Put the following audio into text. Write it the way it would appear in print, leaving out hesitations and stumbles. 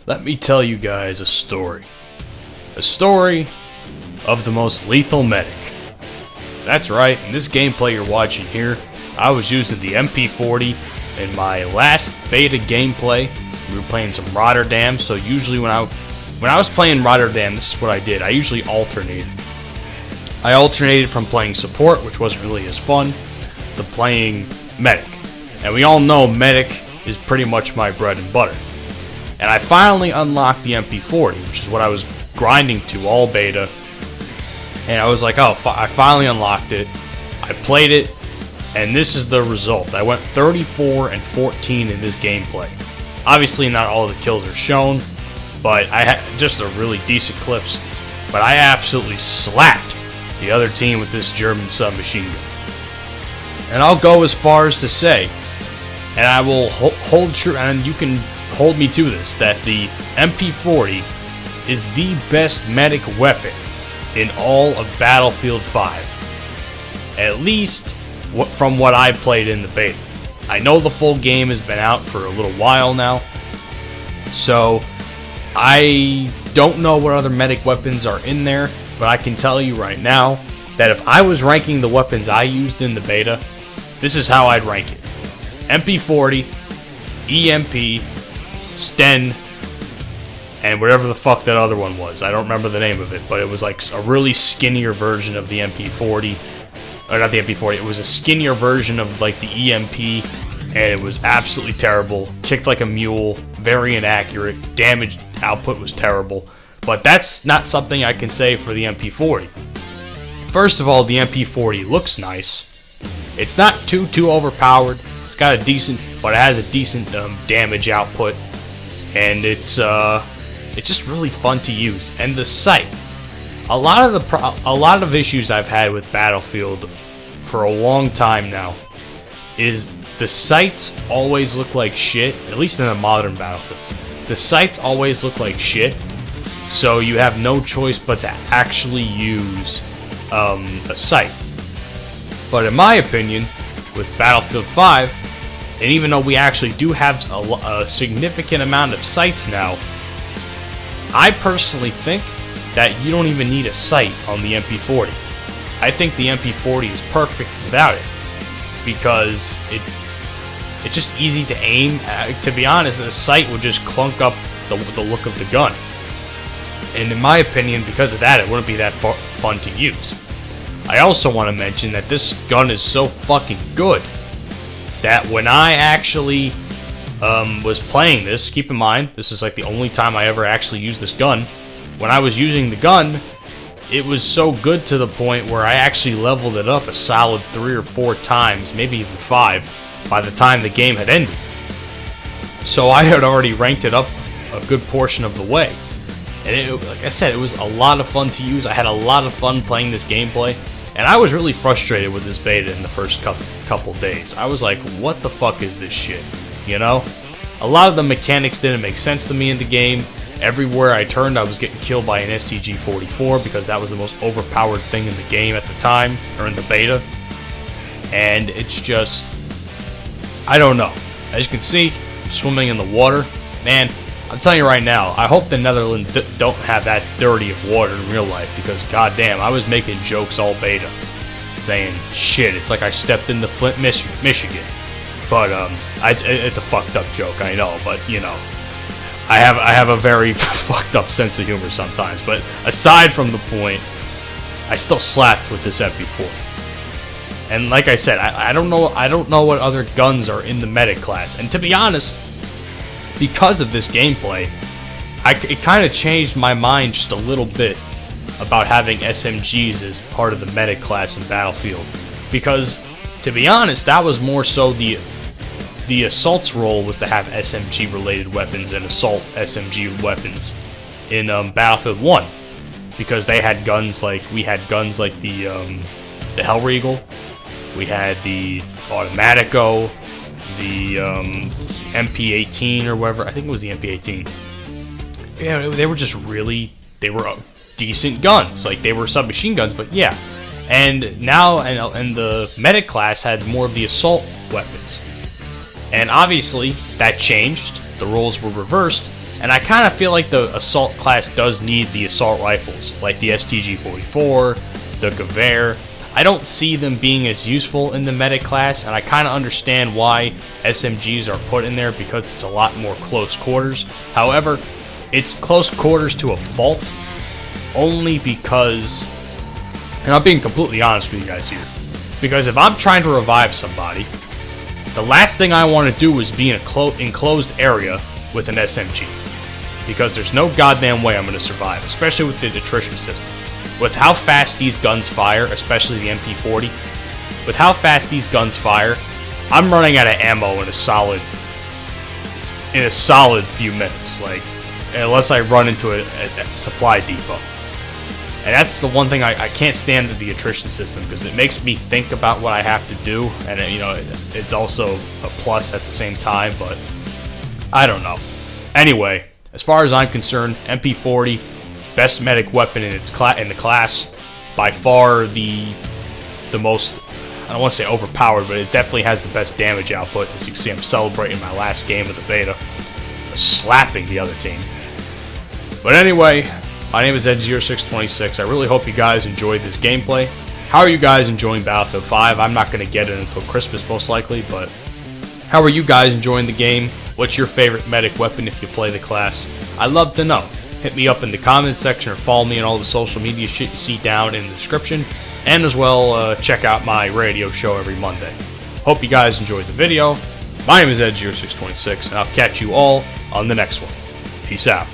let me tell you guys a story. A story of the most lethal medic. That's right, in this gameplay you're watching here, I was using the MP40 in my last beta gameplay. We were playing some Rotterdam, so usually when I was playing Rotterdam, this is what I did. I usually alternated. I alternated from playing support, which wasn't really as fun, to playing medic. And we all know medic is pretty much my bread and butter. And I finally unlocked the MP40, which is what I was grinding to all beta. And I was like, oh, I finally unlocked it. I played it, and this is the result. I went 34 and 14 in this gameplay. Obviously, not all the kills are shown, but I had just a really decent clips. But I absolutely slapped the other team with this German submachine gun. And I'll go as far as to say, and I will hold true, and you can hold me to this, that the MP40 is the best medic weapon in all of Battlefield 5. At least from what I played in the beta. I know the full game has been out for a little while now, so I don't know what other medic weapons are in there, but I can tell you right now that if I was ranking the weapons I used in the beta, this is how I'd rank it. MP40, EMP, Sten, and whatever the fuck that other one was. I don't remember the name of it, but it was like a really skinnier version of the MP40. Or not the MP40, it was a skinnier version of like the EMP, and it was absolutely terrible. Kicked like a mule, very inaccurate, damage output was terrible. But that's not something I can say for the MP40. First of all, the MP40 looks nice. It's not too overpowered. It's got a decent, but it has a decent damage output, and it's just really fun to use. And the sight, a lot of issues I've had with Battlefield for a long time now is the sights always look like shit. At least in the modern Battlefields, the sights always look like shit. So you have no choice but to actually use a sight. But in my opinion, with Battlefield 5, and even though we actually do have a significant amount of sights now, I personally think that you don't even need a sight on the MP40. I think the MP40 is perfect without it, because it's just easy to aim. To be honest, a sight would just clunk up the look of the gun. And in my opinion, because of that, it wouldn't be that fun to use. I also want to mention that this gun is so fucking good that when I actually was playing this, keep in mind, this is like the only time I ever actually used this gun. When I was using the gun, it was so good to the point where I actually leveled it up a solid 3 or 4 times, maybe even 5, by the time the game had ended. So I had already ranked it up a good portion of the way. And like I said, it was a lot of fun to use. I had a lot of fun playing this gameplay. And I was really frustrated with this beta in the first couple days. I was like, what the fuck is this shit? You know? A lot of the mechanics didn't make sense to me in the game. Everywhere I turned, I was getting killed by an STG-44 because that was the most overpowered thing in the game at the time, or in the beta. And it's just, I don't know. As you can see, swimming in the water. Man, I'm telling you right now, I hope the Netherlands don't have that dirty of water in real life, because goddamn, I was making jokes all beta, saying, shit, it's like I stepped into Flint, Michigan. But it's a fucked up joke, I know, but you know, I have a very fucked up sense of humor sometimes. But aside from the point, I still slapped with this MP40. And like I said, I don't know what other guns are in the medic class. And to be honest, because of this gameplay, it kind of changed my mind just a little bit about having SMGs as part of the medic class in Battlefield. Because, to be honest, that was more so the assault's role was to have SMG related weapons and assault SMG weapons in Battlefield 1. Because they had guns like, we had guns like the Hellriegel, we had the Automatico, the MP40 or whatever. I think it was the MP40. Yeah, they were just really, they were decent guns. Like, they were submachine guns, but yeah. And now, and the medic class had more of the assault weapons. And obviously, that changed. The roles were reversed. And I kind of feel like the assault class does need the assault rifles, like the STG-44, the Gewehr. I don't see them being as useful in the medic class, and I kind of understand why SMGs are put in there because it's a lot more close quarters. However, it's close quarters to a fault, only because, and I'm being completely honest with you guys here, because if I'm trying to revive somebody, the last thing I want to do is be in an enclosed area with an SMG, because there's no goddamn way I'm going to survive, especially with the attrition system. With how fast these guns fire, especially the MP40, with how fast these guns fire, I'm running out of ammo in a solid few minutes, like, unless I run into a supply depot. And that's the one thing I can't stand with the attrition system, because it makes me think about what I have to do, and it's also a plus at the same time, but I don't know. Anyway, as far as I'm concerned, MP40, best medic weapon in the class, by far the most, I don't want to say overpowered, but it definitely has the best damage output. As you can see, I'm celebrating my last game of the beta, slapping the other team. But anyway, my name is Ed0626. I really hope you guys enjoyed this gameplay. How are you guys enjoying Battlefield 5? I'm not going to get it until Christmas most likely, but how are you guys enjoying the game? What's your favorite medic weapon if you play the class? I'd love to know. Hit me up in the comments section or follow me on all the social media shit you see down in the description. And as well, check out my radio show every Monday. Hope you guys enjoyed the video. My name is Ed0626, and I'll catch you all on the next one. Peace out.